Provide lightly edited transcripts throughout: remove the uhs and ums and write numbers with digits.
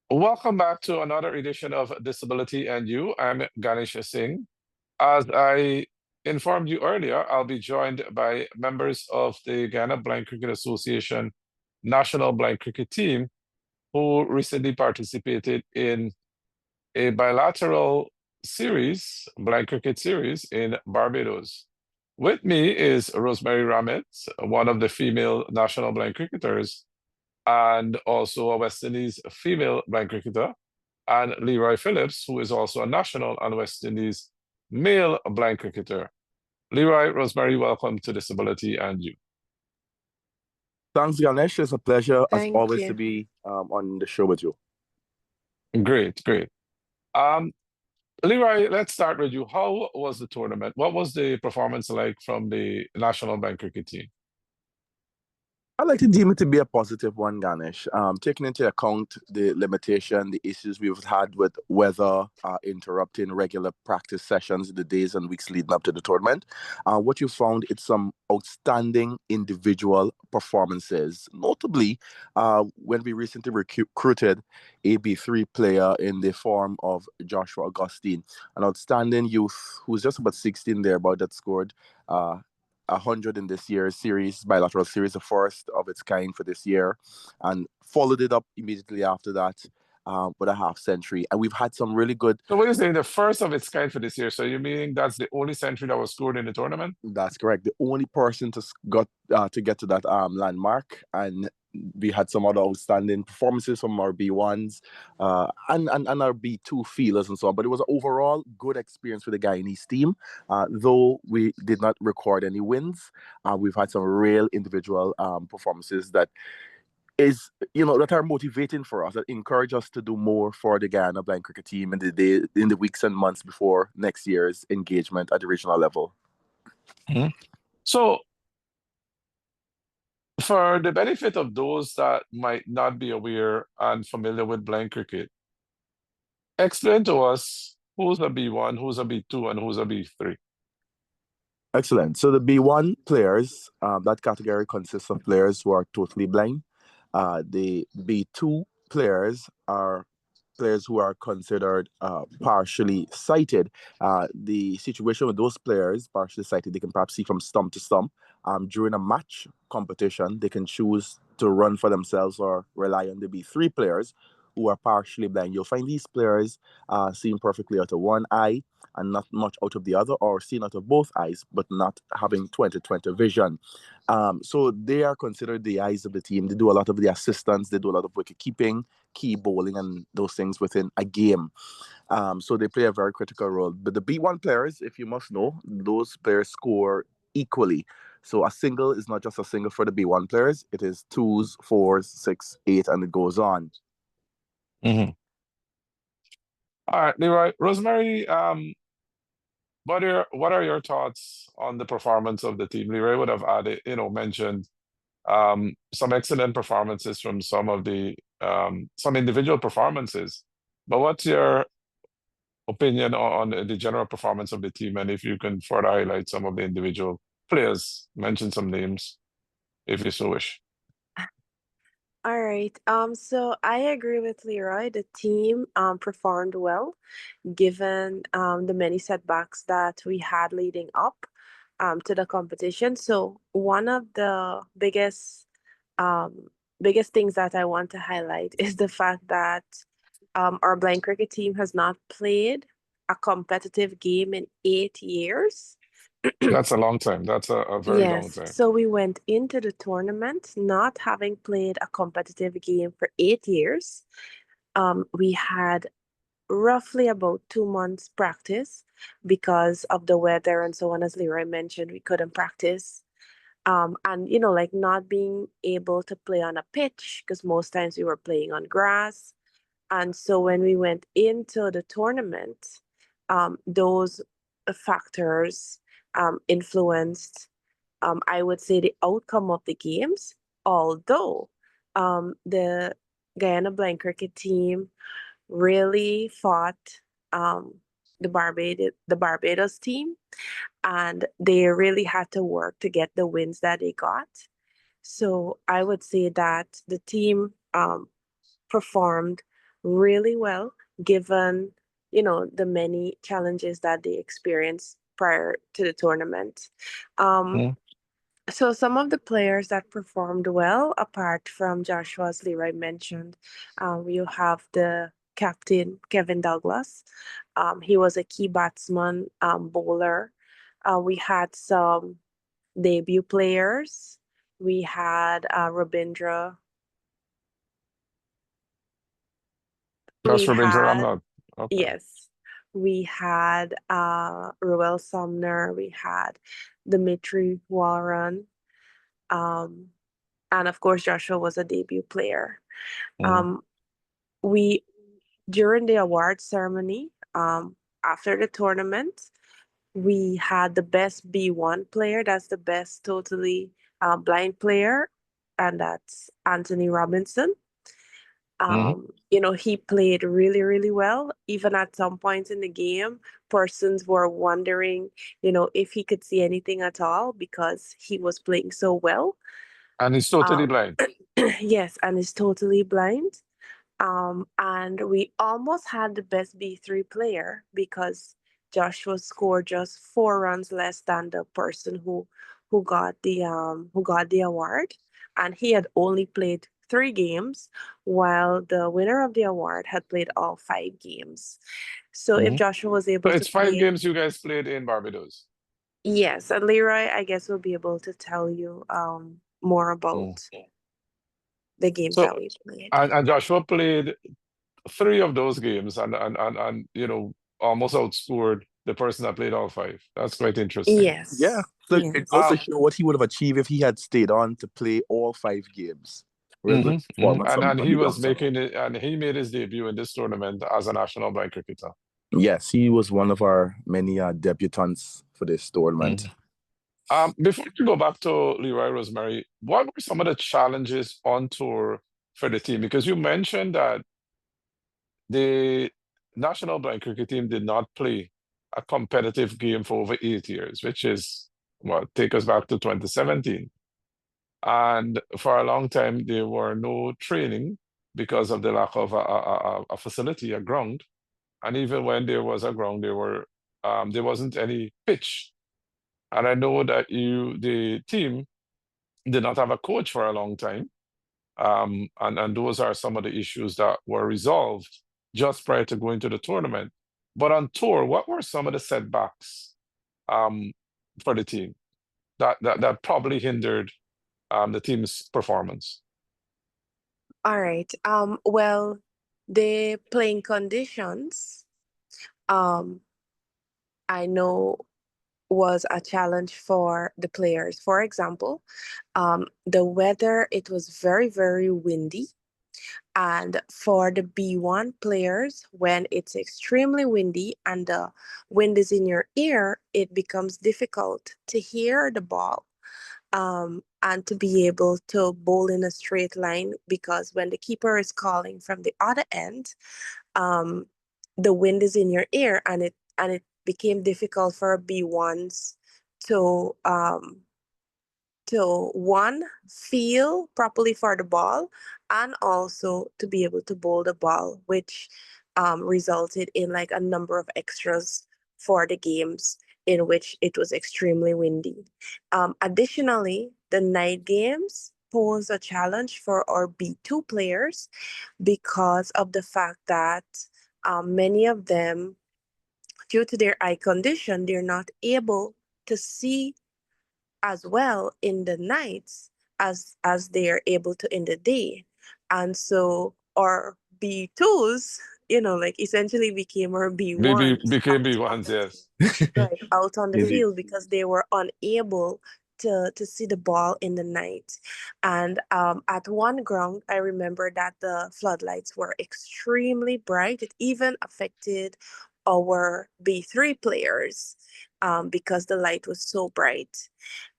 Welcome back to another edition of Disability and You. I'm Ganesh Singh. As I informed you earlier, I'll be joined by members of the Guyana Blind Cricket Association National Blind Cricket Team who recently participated in a bilateral series, blind cricket series in Barbados. With me is Rosemarie Ramitt, one of the female national blind cricketers, and also a West Indies female blind cricketer, and Leroy Phillips, who is also a national and West Indies male blind cricketer. Leroy, Rosemarie, welcome to Disability and You. Thanks, Ganesh. It's a pleasure, as Thank always, to you. be on the show with you. Great, great. Um, Leroy, let's start with you. How was the tournament? What was the performance like from the national blind cricket team? I like to deem it to be a positive one, Ganesh. Taking into account the limitation, the issues we've had with weather interrupting regular practice sessions in the days and weeks leading up to the tournament, what you found is some outstanding individual performances. Notably, when we recently recruited a B3 player in the form of Joshua Augustine, an outstanding youth who's just about 16 there, about that scored 100 in this year's series, bilateral series, the first of its kind for this year, and followed it up immediately after that with a half century. And we've had some really good. So what are you saying, the first of its kind for this year? So you mean that's the only century that was scored in the tournament? That's correct. The only person to get to that landmark, and we had some other outstanding performances from our B1s and our B2 feelers and so on. But it was an overall good experience for the Guyanese team. Though we did not record any wins, we've had some real individual performances that that are motivating for us, that encourage us to do more for the Guyana Blind Cricket team in the weeks and months before next year's engagement at the regional level. Mm-hmm. So for the benefit of those that might not be aware and familiar with blind cricket, explain to us who's a B1, who's a B2, and who's a B3. Excellent. So the B1 players, that category consists of players who are totally blind. The B2 players are players who are considered partially sighted. The situation with those players, partially sighted, they can perhaps see from stump to stump. During a match competition, they can choose to run for themselves or rely on the B3 players who are partially blind. You'll find these players seeing perfectly out of one eye and not much out of the other, or seeing out of both eyes, but not having 20/20 vision. So they are considered the eyes of the team. They do a lot of the assistance, they do a lot of wicket keeping, key bowling, and those things within a game. So they play a very critical role. But the B1 players, if you must know, those players score equally. So a single is not just a single for the B1 players, it is twos, fours, six, eight, and it goes on. Mm-hmm. All right, Leroy. Rosemarie, what are your thoughts on the performance of the team? Leroy would have added, mentioned some excellent performances from some of the some individual performances. But what's your opinion on the general performance of the team? And if you can further highlight some of the individual players, mention some names, if you so wish. All right. So I agree with Leroy. The team performed well, given the many setbacks that we had leading up to the competition. So one of the biggest things that I want to highlight is the fact that our blind cricket team has not played a competitive game in 8 years. That's a long time. That's a very long Yes, time. so we went into the tournament not having played a competitive game for 8 years. We had roughly about 2 months practice because of the weather and so on. As Leroy mentioned, we couldn't practice. And like not being able to play on a pitch because most times we were playing on grass. And so when we went into the tournament, those factors influenced, I would say, the outcome of the games. Although the Guyana Blind Cricket team really fought the Barbados team, and they really had to work to get the wins that they got. So I would say that the team performed really well, given, the many challenges that they experienced prior to the tournament. Um, Mhm. so some of the players that performed well, apart from Joshua, as Leroy mentioned, you have the captain, Kevin Douglas. He was a key batsman, bowler. We had some debut players. We had Rabindra. That's We for Benjamin had, Ramnot. Okay. yes, we had Ruel Sumner. We had Dimitri Warren. Um, and of course, Joshua was a debut player. Mhm. Um, we During the award ceremony, after the tournament, we had the best B1 player. That's the best totally blind player, and that's Anthony Robinson. Mhm. He played really, really well. Even at some points in the game, persons were wondering, if he could see anything at all because he was playing so well. And he's totally Um, blind. yes, and is totally blind. And we almost had the best B3 player because Joshua scored just 4 runs less than the person who got the award, and he had only played 3 games, while the winner of the award had played all 5 games. So if Mhm. Joshua was So able to it's 5 games play, you guys played in Barbados. yes, and Leroy, I guess, will be able to tell you more Mm. about the games So that we played. and Joshua played 3 of those games and almost outscored the person that played all 5. That's quite interesting. Yeah. Yes, So it goes yes. to Um, show what he would have achieved if he had stayed on to play all 5 games. Real good performance And from he the was youngster. making it, and he made his debut in this tournament as a national blind cricketer. Yes, he was one of our many debutants for this tournament. Mhm. Before we go back to Leroy Rosemary, what were some of the challenges on tour for the team? Because you mentioned that the national blind cricket team did not play a competitive game for over 8 years, which is what take us back to 2017. And for a long time, there were no training because of the lack of a facility, a ground. And even when there was a ground, there wasn't any pitch. And I know that the team, did not have a coach for a long time. And those are some of the issues that were resolved just prior to going to the tournament. But on tour, what were some of the setbacks um, for the team that probably hindered the team's performance? All right. Well, the playing conditions, um, I know was a challenge for the players. For example, the weather, it was very, very windy. And for the B1 players, when it's extremely windy and the wind is in your ear, it becomes difficult to hear the ball, and to be able to bowl in a straight line because when the keeper is calling from the other end, um, the wind is in your ear, and it became difficult for B1s to one, feel properly for the ball, and also to be able to bowl the ball, which resulted in like a number of extras for the games in which it was extremely windy. Additionally, the night games pose a challenge for our B2 players because of the fact that many of them, due to their eye condition, they're not able to see as well in the nights as they are able to in the day. And so our B2s, like essentially became our B1s Became B1s, yes. right, out on the Indeed. field because they were unable to see the ball in the night. And at one ground, I remember that the floodlights were extremely bright. It even affected our B3 players because the light was so bright.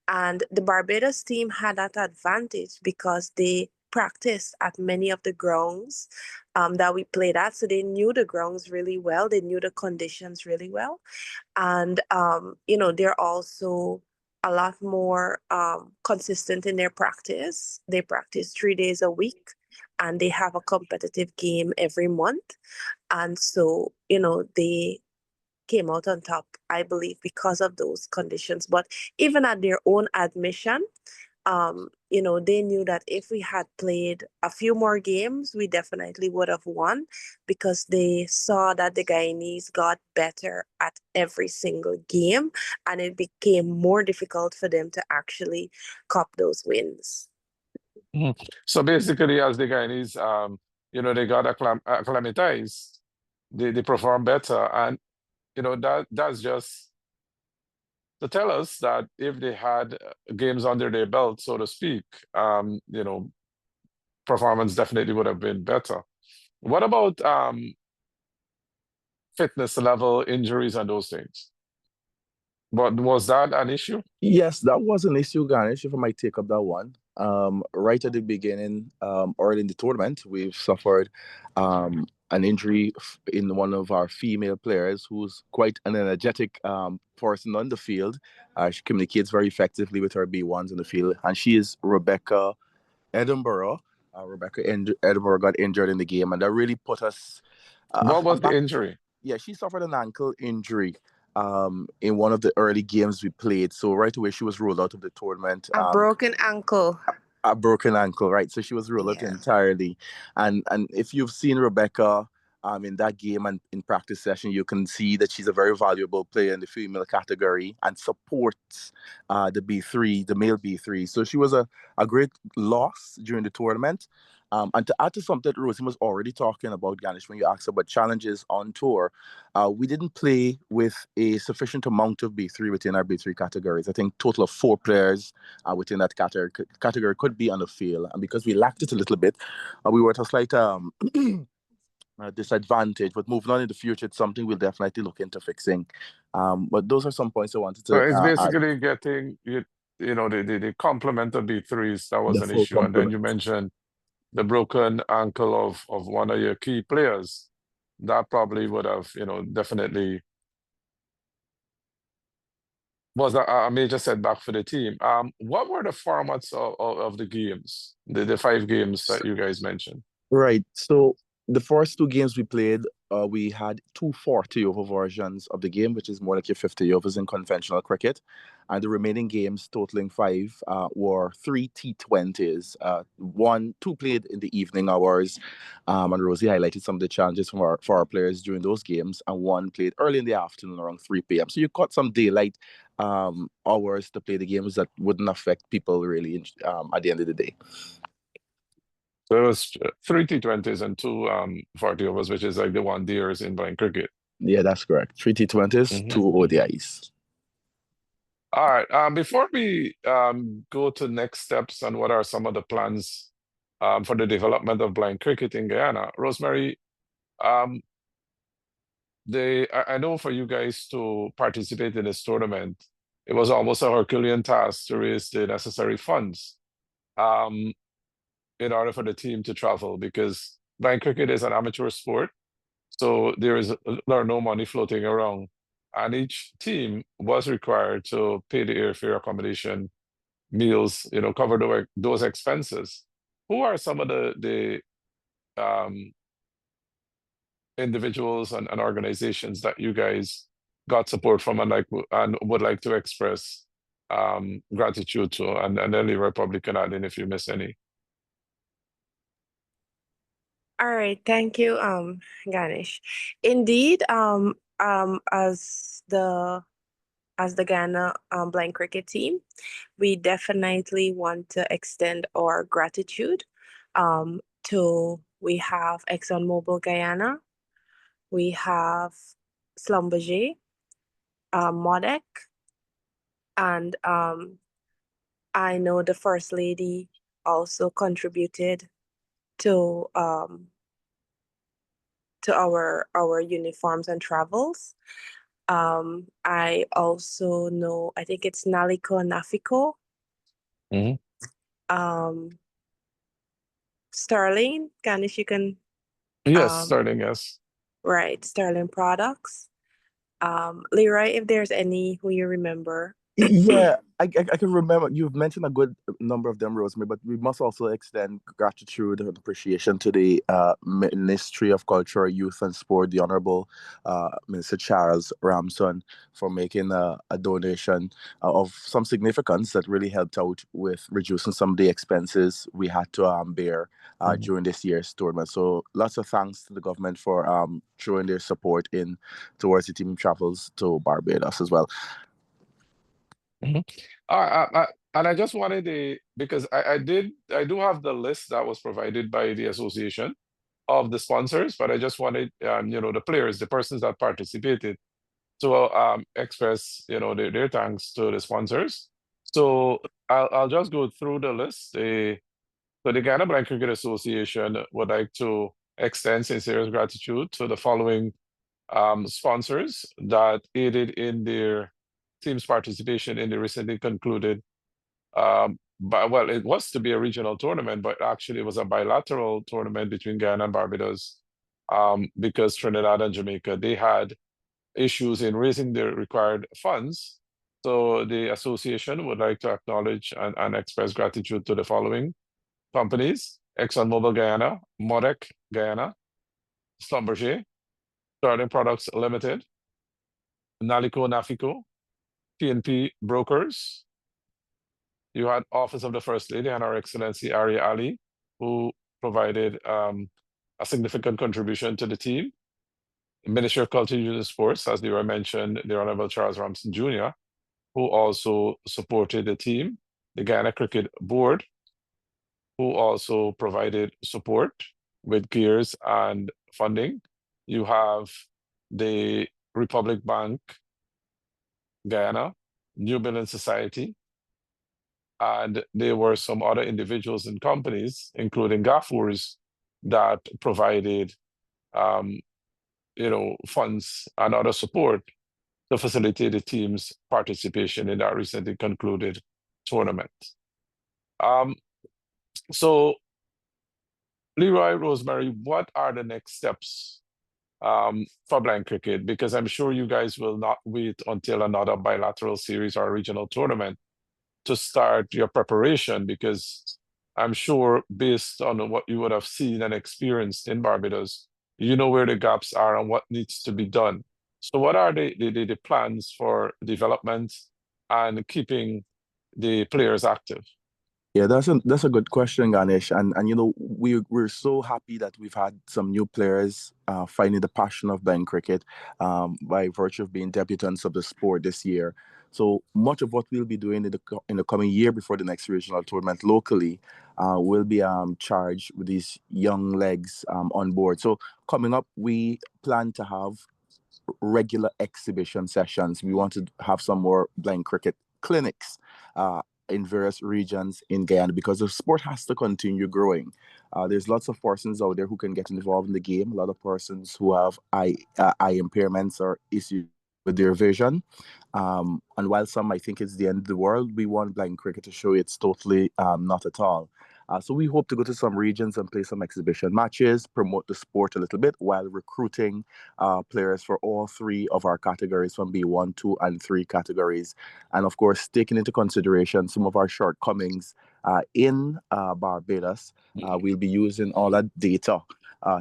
And the Barbados team had that advantage because they practiced at many of the grounds that we played at. So they knew the grounds really well, they knew the conditions really well. And, they're also a lot more consistent in their practice. They practice 3 days a week. and they have a competitive game every month. And so, they came out on top, I believe, because of those conditions. But even at their own admission, they knew that if we had played a few more games, we definitely would have won, because they saw that the Guyanese got better at every single game, and it became more difficult for them to actually cop those wins. Mhm. So basically, as the Guyanese, they got acclimatized, they perform better, and that's just to tell us that if they had games under their belt, so to speak, performance definitely would have been better. What about fitness level, injuries, and those things? But was that an issue? Yes, that was an issue, Garnish, if I might take up that one. Right at the beginning, early in the tournament, we've suffered an injury in one of our female players who's quite an energetic person on the field. She communicates very effectively with her B1s in the field, and she is Rebecca Edinburgh. Edinburgh got injured in the game, and that really put us What was the back. injury? Yeah, she suffered an ankle injury in one of the early games we played. So right away she was ruled out of the tournament. A broken ankle. A broken ankle, right? So she was ruled out Yeah. entirely. And if you've seen Rebecca in that game and in practice session, you can see that she's a very valuable player in the female category and supports the B3, the male B3. So she was a great loss during the tournament. And to add to something that Rosie was already talking about, Ganesh, when you asked about challenges on tour, we didn't play with a sufficient amount of B3 within our B3 categories. I think total of 4 players within that category could be on the field. And because we lacked it a little bit, we were at a slight disadvantage. But moving on in the future, it's something we'll definitely look into fixing. But those are some points I wanted So to it's add. basically getting the complement of B3s that was The an full issue. And then complement. you mentioned the broken ankle of one of your key players. That probably would have, definitely was a major setback for the team. What were the formats of the games, the 5 games that you guys mentioned? Right. So the first 2 games we played, we had 240 over versions of the game, which is more like your 50 overs in conventional cricket. And the remaining games, totaling 5, were 3 T20s. 2 played in the evening hours, and Rosie highlighted some of the challenges for our players during those games. And 1 played early in the afternoon, around 3 p.m. So you got some daylight hours to play the games that wouldn't affect people really at the end of the day. So it was 3 T20s and 2 40 overs, which is like the one years in blind cricket. Yeah, that's correct. 3 T20s, 2 ODIs. All right. Before we go to next steps and what are some of the plans for the development of blind cricket in Guyana, Rosemarie, um, I know for you guys to participate in this tournament, it was almost a Herculean task to raise the necessary funds um, in order for the team to travel, because blind cricket is an amateur sport. So there are no money floating around. And each team was required to pay the airfare, accommodation, meals, cover those expenses. Who are some of the individuals and organizations that you guys got support from and would like to express gratitude to? And then Leroy probably can add in if you miss any. All right, thank you, Ganesh. Indeed, as the Ghana blind cricket team, we definitely want to extend our gratitude to we have ExxonMobil Guyana, we have Schlumberger, Modec, and I know the First Lady also contributed to our uniforms and travels. I also know, I think it's Naliko Nafiko, Sterling, Ganesh, you can, Yes, Sterling, yes. right, Sterling Products. Leroy, if there's any who you remember. Yeah, I can remember you've mentioned a good number of them, Rosemary, but we must also extend gratitude and appreciation to the Ministry of Culture, Youth and Sport, the Honorable Minister Charles Ramson, for making a donation of some significance that really helped out with reducing some of the expenses we had to bear during this year's tournament. So lots of thanks to the government for showing their support in towards the team travels to Barbados as well. Mhm. And I just wanted because I do have the list that was provided by the association of the sponsors, but I just wanted the players, the persons that participated, to express their thanks to the sponsors. So I'll just go through the list. So the Ghana Blind Cricket Association would like to extend sincere gratitude to the following sponsors that aided in their team's participation in the recently concluded but well, it was to be a regional tournament, but actually it was a bilateral tournament between Ghana and Barbados, because Trinidad and Jamaica, they had issues in raising the required funds. So the association would like to acknowledge and express gratitude to the following companies: ExxonMobil Guyana, Modec Guyana, Schlumberger, Sterling Products Limited, Nalico Nafico, PNP Brokers. You had Office of the First Lady and Her Excellency Arya Ali, who provided a significant contribution to the team. The Ministry of Culture, Youth and Sports, as Leroy mentioned, the Honorable Charles Ramson Jr., who also supported the team. The Ghana Cricket Board, who also provided support with gears and funding. You have the Republic Bank, Guyana, New Building Society, and there were some other individuals and companies, including Gaffurs, that provided, funds and other support to facilitate the team's participation in that recently concluded tournament. Um, so, Leroy, Rosemarie, what are the next steps for blind cricket? Because I'm sure you guys will not wait until another bilateral series or regional tournament to start your preparation, because I'm sure based on what you would have seen and experienced in Barbados, you know where the gaps are and what needs to be done. So what are the plans for development and keeping the players active? Yeah, that's a good question, Ganesh. And we're so happy that we've had some new players finding the passion of playing cricket by virtue of being debutants of the sport this year. So much of what we'll be doing in the coming year before the next regional tournament locally will be charged with these young legs on board. So coming up, we plan to have regular exhibition sessions. We want to have some more blind cricket clinics in various regions in Guyana because the sport has to continue growing. There's lots of persons out there who can get involved in the game. A lot of persons who have eye impairments or issues with their vision. And while some might think it's the end of the world, we want blind cricket to show it's totally not at all. So we hope to go to some regions and play some exhibition matches, promote the sport a little bit while recruiting players for all three of our categories from B1, 2, and 3 categories. And of course, taking into consideration some of our shortcomings in Barbados, we'll be using all that data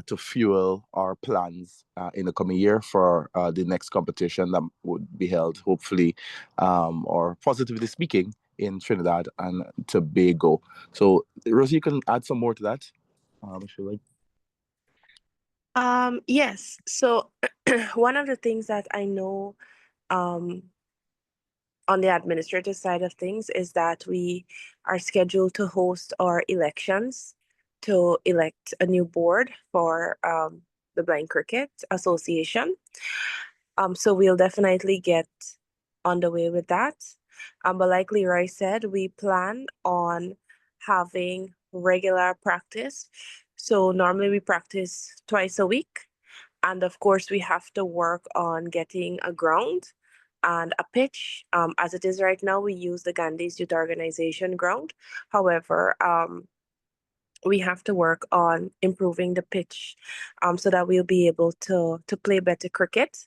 to fuel our plans in the coming year for the next competition that would be held, hopefully, or positively speaking, in Trinidad and Tobago. So, Rosie, you can add some more to that, if you like. Yes. So one of the things that I know um, on the administrative side of things is that we are scheduled to host our elections to elect a new board for the Blind Cricket Association. So we'll definitely get on the way with that. But like Leroy said, we plan on having regular practice. So normally we practice twice a week. And of course, we have to work on getting a ground and a pitch. As it is right now, we use the Gandhi's Youth Organization ground. However, we have to work on improving the pitch so that we'll be able to play better cricket.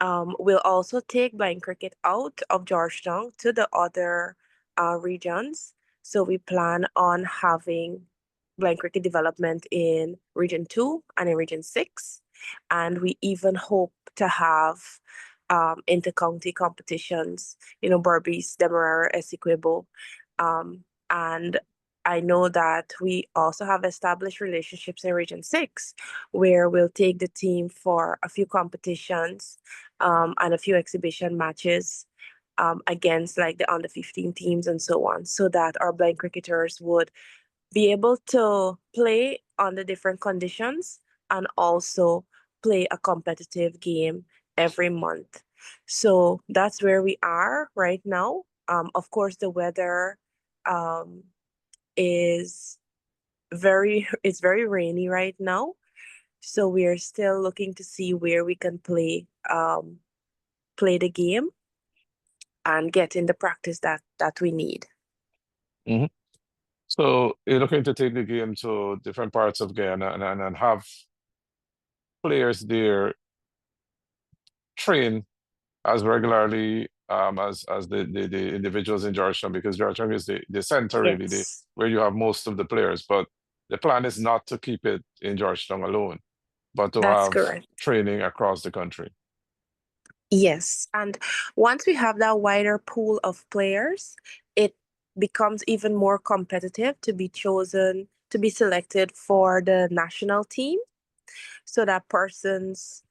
We'll also take blind cricket out of Georgetown to the other regions. So we plan on having blind cricket development in Region 2 and in Region 6. And we even hope to have inter-county competitions, Berbice, Demerara, Essequibo. And I know that we also have established relationships in Region 6, where we'll take the team for a few competitions and a few exhibition matches against like the under 15 teams and so on, so that our blind cricketers would be able to play under different conditions and also play a competitive game every month. So that's where we are right now. Of course, the weather um, is it's very rainy right now. So we are still looking to see where we can play the game and get in the practice that we need. Mhm. So you're looking to take the game to different parts of Guyana and have players there train as regularly as the individuals in Georgetown, because Georgetown is the center really, Yes, where you have most of the players. But the plan is not to keep it in Georgetown alone, but to that's have correct. training across the country. Yes, and once we have that wider pool of players, it becomes even more competitive to be chosen, to be selected for the national team. So that persons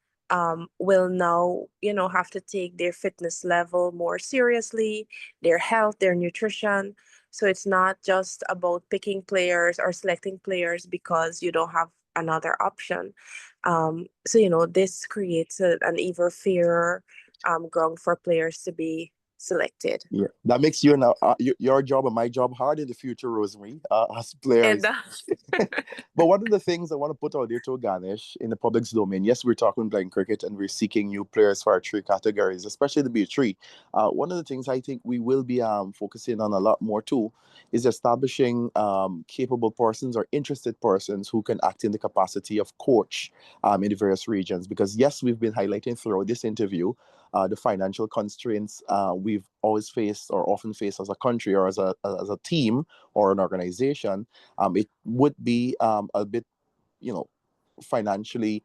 will now, have to take their fitness level more seriously, their health, their nutrition. So it's not just about picking players or selecting players because you don't have another option. So, this creates an even fairer ground for players to be selected. Yeah, that makes your job and my job hard in the future, Rosemarie, as And players. But one of the things I want to put out there to Ganesh in the public's domain, yes, we're talking blind cricket and we're seeking new players for our three categories, especially the B3. One of the things I think we will be focusing on a lot more too is establishing capable persons or interested persons who can act in the capacity of coach in the various regions. Because yes, we've been highlighting throughout this interview the financial constraints we've always faced or often faced as a country or as a team or an organization. It would be a bit, you know, financially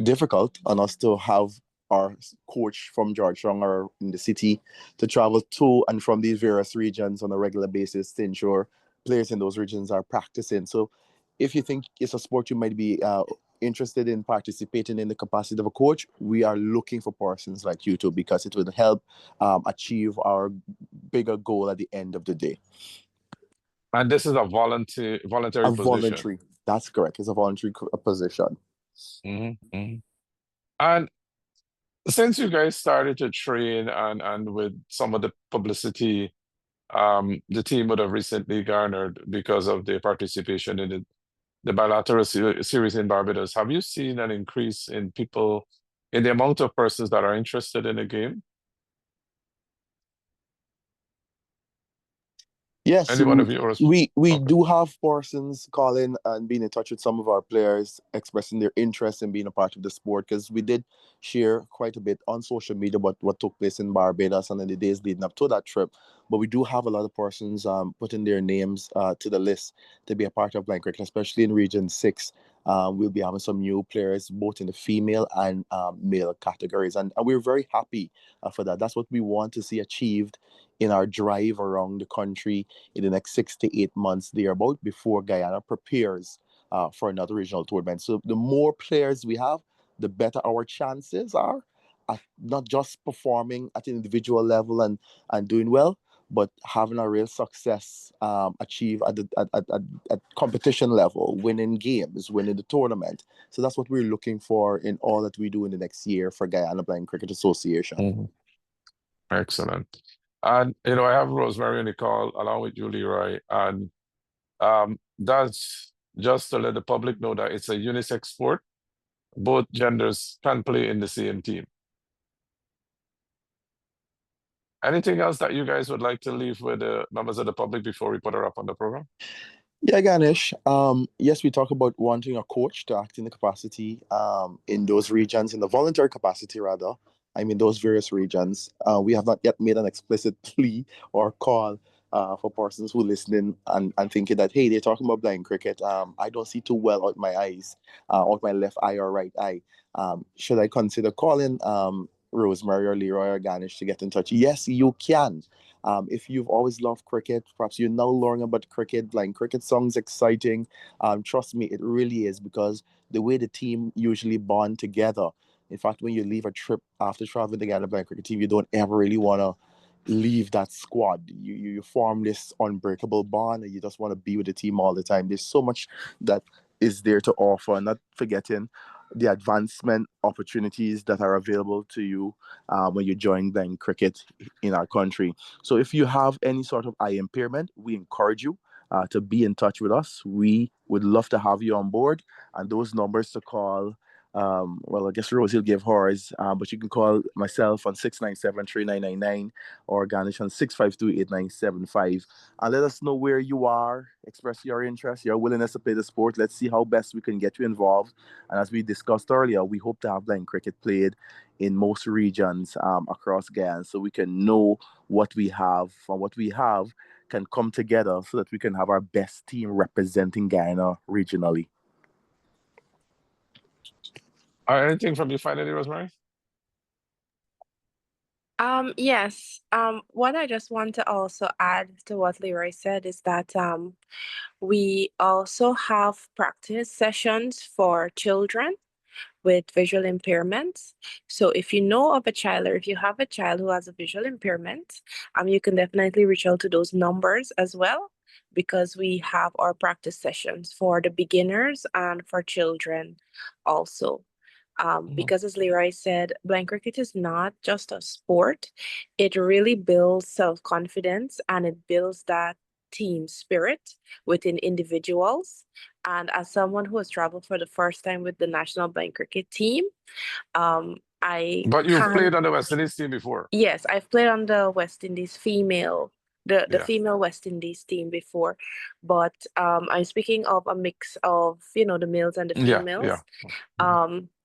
difficult on us to have our coach from Georgetown or in the city to travel to and from these various regions on a regular basis to ensure players in those regions are practicing. So if you think it's a sport you might be interested in participating in the capacity of a coach, we are looking for persons like you too, because it will help achieve our bigger goal at the end of the day. And this is a A voluntary position. voluntary, that's correct. It's a voluntary position. And since you guys started to train and with some of the publicity the team would have recently garnered because of their participation in the bilateral series in Barbados, have you seen an increase in people, in the amount of persons that are interested in the game? Yes, Any one of you? we Okay. do have persons calling and being in touch with some of our players, expressing their interest in being a part of the sport, because we did share quite a bit on social media about what took place in Barbados and in the days leading up to that trip. But we do have a lot of persons putting their names to the list to be a part of blind cricket, especially in Region 6. We'll be having some new players both in the female and male categories, and we're very happy for that. That's what we want to see achieved in our drive around the country in the next 6 to 8 months thereabout before Guyana prepares for another regional tournament. So the more players we have, the better our chances are at not just performing at an individual level and doing well, but having a real success achieved at competition level, winning games, winning the tournament. So that's what we're looking for in all that we do in the next year for Guyana Blind Cricket Association. Mhm. Excellent. And I have Rosemarie on the call along with you, Leroy, and that's just to let the public know that it's a unisex sport. Both genders can play in the same team. Anything else that you guys would like to leave with the members of the public before we put her up on the program? Yeah, Ganesh. Yes, we talk about wanting a coach to act in the capacity in those regions, in the voluntary capacity rather. I mean, those various regions. We have not yet made an explicit plea or call for persons who listening and thinking that, hey, they're talking about blind cricket. I don't see too well out my eyes, out my left eye or right eye. Should I consider calling Rosemarie or Leroy or Ganesh to get in touch? Yes, you can. If you've always loved cricket, perhaps you're now learning about cricket, like cricket songs exciting. Trust me, it really is because the way the team usually bond together. In fact, when you leave a trip after traveling together by a cricket team, you don't ever really want to leave that squad. You form this unbreakable bond and you just want to be with the team all the time. There's so much that is there to offer, not forgetting the advancement opportunities that are available to you when you join playing cricket in our country. So if you have any sort of eye impairment, we encourage you to be in touch with us. We would love to have you on board. And those numbers to call, well, I guess Rose will give hers, but you can call myself on 697-3999 or Ganesh on 652-8975. And let us know where you are, express your interest, your willingness to play the sport. Let's see how best we can get you involved. And as we discussed earlier, we hope to have blind cricket played in most regions across Guyana so we can know what we have, and what we have can come together so that we can have our best team representing Guyana regionally. Anything from you finally, Rosemary? Yes. What I just want to also add to what Leroy said is that we also have practice sessions for children with visual impairments. So if you know of a child or if you have a child who has a visual impairment, you can definitely reach out to those numbers as well, because we have our practice sessions for the beginners and for children also. Because as Leroy said, blind cricket is not just a sport. It really builds self-confidence and it builds that team spirit within individuals. And as someone who has traveled for the first time with the national blind cricket team, I But you've can, played on the West Indies team before. yes, I've played on the West Indies female, the Yeah. female West Indies team before, but I'm speaking of a mix of, the males and the Yeah. females.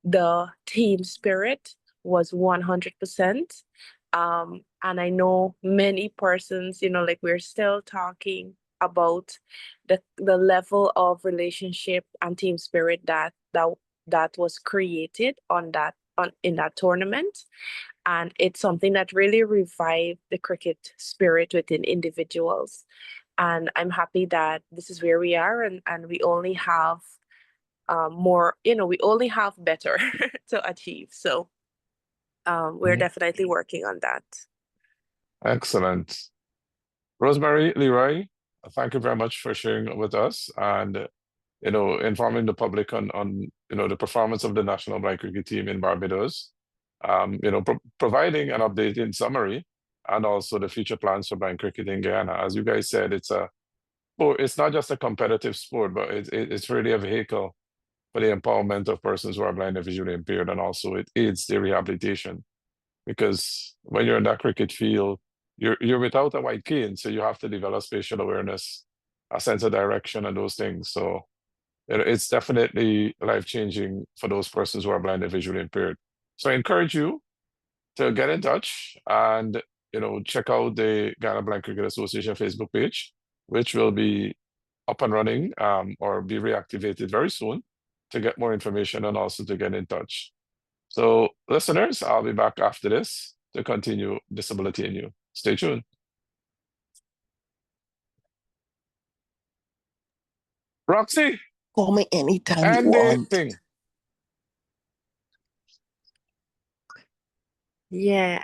The team spirit was 100%. And I know many persons, like we're still talking about the level of relationship and team spirit that was created in that tournament. And it's something that really revived the cricket spirit within individuals. And I'm happy that this is where we are, and we only have more, we only have better to achieve. So we're definitely working on that. Excellent. Rosemary, Leroy, thank you very much for sharing with us and informing the public on the performance of the national blind cricket team in Barbados. Providing an updated summary and also the future plans for blind cricket in Guyana. As you guys said, it's not just a competitive sport, but it's really a vehicle for the empowerment of persons who are blind and visually impaired, and also it aids their rehabilitation. Because when you're in that cricket field, you're without a white cane, so you have to develop spatial awareness, a sense of direction, and those things. So it's definitely life-changing for those persons who are blind and visually impaired. So I encourage you to get in touch and check out the Ghana Blind Cricket Association Facebook page, which will be up and running or be reactivated very soon to get more information and also to get in touch. So listeners, I'll be back after this to continue Disability in You. Stay tuned. Roxy, Call me anytime you want. anything. Yeah.